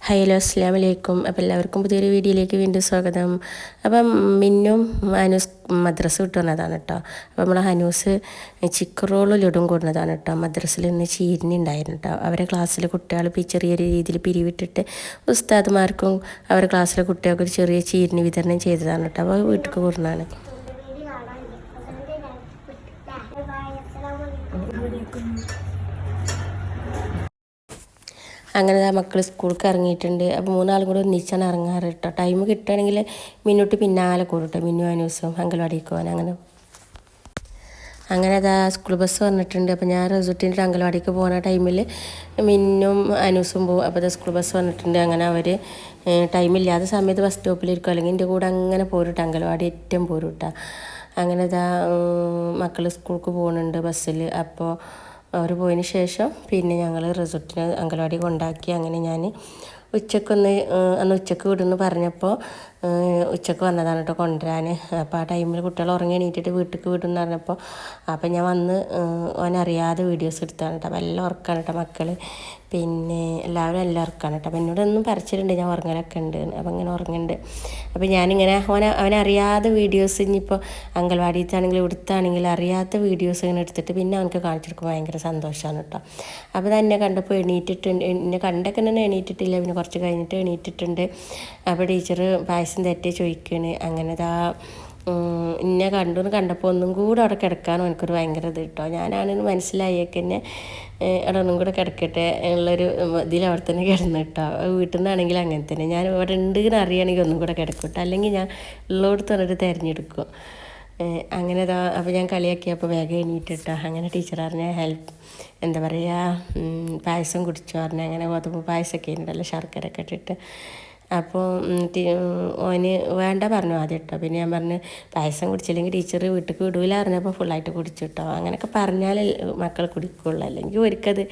Hello അസ്സലാമു അലൈക്കും. അപ്പോൾ എല്ലാവർക്കും പുതിയൊരു വീഡിയോയിലേക്ക് വീണ്ടും സ്വാഗതം. അപ്പം മിന്നും ഹനൂസ് മദ്രസ വിട്ട് വന്നതാണ് കേട്ടോ. അപ്പോൾ നമ്മൾ ഹനൂസ് ചിക്കൻ റോള് ലഡും കൊടുന്നതാണ് കേട്ടോ. മദ്രസയിൽ നിന്ന് ചീരിനി ഉണ്ടായിരുന്നു കേട്ടോ. അവരെ ക്ലാസ്സിലെ കുട്ടികൾ ചെറിയൊരു രീതിയിൽ പിരിവിട്ടിട്ട് ഉസ്താദ്മാർക്കും അവരുടെ ക്ലാസ്സിലെ കുട്ടികൾക്ക് ഒരു ചെറിയ ചീരിനി വിതരണം ചെയ്തതാണ് കേട്ടോ. അപ്പോൾ വീട്ടിൽ കൊടുന്നതാണ്. അങ്ങനെ മക്കൾ സ്കൂൾക്ക് ഇറങ്ങിയിട്ടുണ്ട്. അപ്പോൾ മൂന്നാളും കൂടെ ഒന്നിച്ചാണ് ഇറങ്ങാറ് കേട്ടോ. ടൈം കിട്ടുകയാണെങ്കിൽ മിന്നൂട്ട് പിന്നാലെ കൂടും കേട്ടോ. മിന്നു അനൂസും അങ്കൽവാടിക്ക് പോകാൻ അങ്ങനെ അതാ സ്കൂൾ ബസ് വന്നിട്ടുണ്ട്. അപ്പോൾ ഞാൻ റിസോർട്ടിൻ്റെ അങ്കൽവാടിക്ക് പോകുന്ന ടൈമിൽ മിന്നും അനൂസും പോകും. അപ്പോൾ അത് സ്കൂൾ ബസ് വന്നിട്ടുണ്ട്. അങ്ങനെ അവർ ടൈമില്ലാത്ത സമയത്ത് ബസ് സ്റ്റോപ്പിലിരിക്കും, അല്ലെങ്കിൽ എൻ്റെ കൂടെ അങ്ങനെ പോരുട്ടോ. അങ്കൽവാടി ഏറ്റവും പോരുട്ടോ. അങ്ങനെ ഇതാ മക്കൾ സ്കൂൾക്ക് പോകുന്നുണ്ട് ബസ്സിൽ. അപ്പോൾ അവർ പോയതിന് ശേഷം പിന്നെ ഞങ്ങൾ റിസോർട്ടിന് അങ്കൽവാടി കൊണ്ടാക്കി. അങ്ങനെ ഞാൻ അന്ന് ഉച്ചക്ക് വിടുമെന്ന് പറഞ്ഞപ്പോൾ ഉച്ചക്ക് വന്നതാണ് കേട്ടോ കൊണ്ടുവരാൻ. അപ്പോൾ ആ ടൈമിൽ കുട്ടികൾ ഉറങ്ങി എണീറ്റിട്ട് വീട്ടിലേക്ക് വിടുമെന്ന് പറഞ്ഞപ്പോൾ അപ്പോൾ ഞാൻ വന്ന് ഓനറിയാതെ വീഡിയോസ് എടുത്താണ് കേട്ടോ. അപ്പോൾ എല്ലാം ഉറക്കാണ് കേട്ടോ മക്കൾ. പിന്നെ എല്ലാവരും എല്ലാം ഉറക്കാണ് കേട്ടോ. അപ്പോൾ എന്നോടൊന്നും പറിച്ചിട്ടുണ്ട് ഞാൻ ഉറങ്ങലൊക്കെ ഉണ്ട്. അപ്പോൾ ഇങ്ങനെ ഉറങ്ങുന്നുണ്ട്. അപ്പോൾ ഞാനിങ്ങനെ അവനറിയാതെ വീഡിയോസ് ഇനിയിപ്പോൾ അങ്കൽവാടിയിലാണെങ്കിലും ഇവിടുത്താണെങ്കിലും അറിയാത്ത വീഡിയോസ് ഇങ്ങനെ എടുത്തിട്ട് പിന്നെ അവനക്ക് കാണിച്ചെടുക്കുമ്പോൾ ഭയങ്കര സന്തോഷമാണ് കേട്ടോ. അപ്പോൾ എന്നെ കണ്ടപ്പോൾ എണീറ്റിട്ടുണ്ട്. എന്നെ കണ്ടൊക്കെ തന്നെ എണീറ്റിട്ടില്ല, പിന്നെ കുറച്ച് കഴിഞ്ഞിട്ട് എണീറ്റിട്ടുണ്ട്. അപ്പോൾ ടീച്ചർ പായസം തെറ്റി ചോദിക്കുകയാണ്. അങ്ങനെ എന്നെ കണ്ടപ്പോൾ ഒന്നും കൂടെ അവിടെ കിടക്കാനും എനിക്കൊരു ഭയങ്കര ഇത് കേട്ടോ. ഞാനാണെന്ന് മനസ്സിലായേക്ക് തന്നെ അവിടെ ഒന്നും കൂടെ കിടക്കട്ടെ ഉള്ളൊരു ഇതിൽ അവിടെ തന്നെ കിടന്നു കേട്ടോ. വീട്ടിൽ നിന്നാണെങ്കിൽ അങ്ങനെ തന്നെ ഞാൻ ഇവിടെ ഉണ്ടെന്ന് അറിയുകയാണെങ്കിൽ ഒന്നും കൂടെ കിടക്കും കേട്ടോ. അല്ലെങ്കിൽ ഞാൻ ഉള്ളിടത്ത് വന്നിട്ട് തിരഞ്ഞെടുക്കും. അങ്ങനെ അപ്പോൾ ഞാൻ കളിയാക്കിയപ്പോൾ വേഗം എണീറ്റിട്ടോ. അങ്ങനെ ടീച്ചർ പറഞ്ഞ എന്താ പറയുക പായസം കുടിച്ചു പറഞ്ഞാൽ അങ്ങനെ ഗോതമ്പ് പായസമൊക്കെ ഉണ്ടല്ലോ ശർക്കരയൊക്കെ ഇട്ടിട്ട്. അപ്പോൾ ഓന് വേണ്ട പറഞ്ഞു ആദ്യം കേട്ടോ. പിന്നെ ഞാൻ പറഞ്ഞു പായസം കുടിച്ചില്ലെങ്കിൽ ടീച്ചർ വീട്ടിലേക്ക് വിടൂല പറഞ്ഞപ്പോൾ ഫുള്ളായിട്ട് കുടിച്ചു കേട്ടോ. അങ്ങനെയൊക്കെ പറഞ്ഞാൽ മക്കൾ കുടിക്കുള്ളൂ, അല്ലെങ്കിൽ ഒരിക്കത്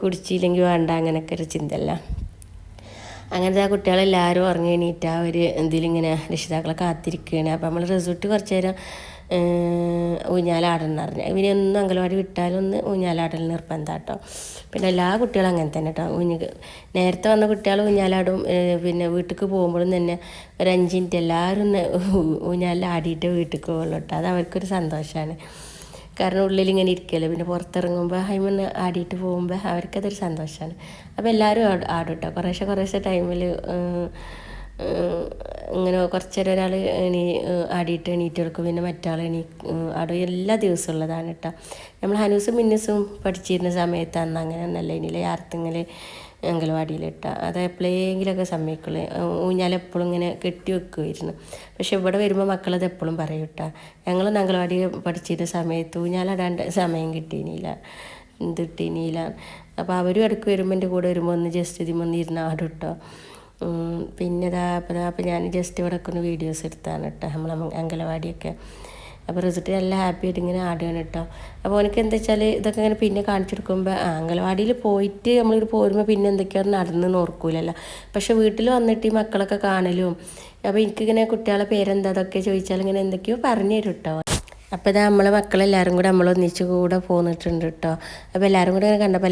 കുടിച്ചില്ലെങ്കിൽ വേണ്ട അങ്ങനെയൊക്കെ ഒരു ചിന്തല്ല. അങ്ങനത്തെ ആ കുട്ടികളെല്ലാവരും ഉറങ്ങി എണീറ്റ് ആ ഒരു ഇതിലിങ്ങനെ രക്ഷിതാക്കളെ കാത്തിരിക്കുകയാണ്. അപ്പോൾ നമ്മൾ റിസോർട്ട് കുറച്ച് നേരം ഊഞ്ഞാലാടണം പറഞ്ഞു. പിന്നെ ഒന്നും അങ്കൽവാടി വിട്ടാലൊന്ന് ഊഞ്ഞാലാടൽ നിർബന്ധം കേട്ടോ. പിന്നെ എല്ലാ കുട്ടികളും അങ്ങനെ തന്നെ കേട്ടോ. നേരത്തെ വന്ന കുട്ടികൾ ഊഞ്ഞാലാടും. പിന്നെ വീട്ടിലേക്ക് പോകുമ്പോഴും തന്നെ ഒരു 5 മിനിറ്റ് എല്ലാവരും ഊഞ്ഞാലാടിയിട്ട് വീട്ടിലേക്ക് പോകുള്ളൂ കേട്ടോ. അത് അവർക്കൊരു സന്തോഷമാണ്. കാരണം ഉള്ളിലിങ്ങനെ ഇരിക്കുമല്ലോ, പിന്നെ പുറത്തിറങ്ങുമ്പോൾ ഹൈമന്ന് ആടിയിട്ട് പോകുമ്പോൾ അവർക്കതൊരു സന്തോഷമാണ്. അപ്പോൾ എല്ലാവരും ആടും കേട്ടോ. കുറേശ്ശെ ടൈമിൽ ഇങ്ങനെ കുറച്ച് നേരം ഒരാൾ ആടിയിട്ട് എണീറ്റെടുക്കും, പിന്നെ മറ്റാൾ ആടും. എല്ലാ ദിവസവും ഉള്ളതാണ് കേട്ടോ. നമ്മൾ ഹനൂസും മിന്നൂസും പഠിച്ചിരുന്ന സമയത്ത് അന്ന് അങ്ങനെ ഒന്നല്ല ഇനിയില്ല യാർത്തിങ്ങൽ അങ്കൽവാടിയിലിട്ട അത് എപ്പോഴെങ്കിലുമൊക്കെ സമ്മതിക്കുള്ളൂ. ഊഞ്ഞാലെപ്പോഴും ഇങ്ങനെ കെട്ടി വെക്കുമായിരുന്നു. പക്ഷെ ഇവിടെ വരുമ്പോൾ മക്കളത് എപ്പോഴും പറയും കേട്ടോ, ഞങ്ങളൊന്നും അങ്കൽവാടി പഠിച്ചിരുന്ന സമയത്ത് ഊഞ്ഞാലിടാണ്ട് സമയം കിട്ടിയില്ല, കിട്ടിയില്ല. അപ്പോൾ അവരും ഇടയ്ക്ക് വരുമ്പോൾ എൻ്റെ കൂടെ വരുമ്പോൾ ഒന്ന് ജസ്റ്റ് ഇതിമൊന്ന് ഇരുന്ന് ആടും കേട്ടോ. പിന്നെ അപ്പോൾ ഞാൻ ജസ്റ്റ് ഇവിടെ ഒക്കെ ഒന്ന് വീഡിയോസ് എടുത്താണ് കേട്ടോ നമ്മൾ അങ്കൽവാടിയൊക്കെ. അപ്പോൾ റിസൾട്ട് നല്ല ഹാപ്പി ആയിട്ട് ഇങ്ങനെ ആടുകയാണ് കേട്ടോ. അപ്പോൾ എനിക്ക് എന്താ വെച്ചാൽ ഇതൊക്കെ ഇങ്ങനെ പിന്നെ കാണിച്ചെടുക്കുമ്പോൾ അങ്കൽവാടിയിൽ പോയിട്ട് നമ്മളിവിടെ പോരുമ്പോൾ പിന്നെ എന്തൊക്കെയാണ് നടന്ന് ഓർക്കൂലല്ലോ. പക്ഷെ വീട്ടിൽ വന്നിട്ട് ഈ മക്കളൊക്കെ കാണലും അപ്പോൾ എനിക്കിങ്ങനെ കുട്ടികളെ പേരെന്താ അതൊക്കെ ചോദിച്ചാൽ ഇങ്ങനെ എന്തൊക്കെയോ പറഞ്ഞു തരും കേട്ടോ. അപ്പോൾ ഇതാ നമ്മളെ മക്കളെല്ലാവരും കൂടെ നമ്മളൊന്നിച്ച് കൂടെ പോന്നിട്ടുണ്ട് കേട്ടോ. അപ്പോൾ എല്ലാവരും കൂടെ ഇങ്ങനെ കണ്ടപ്പോൾ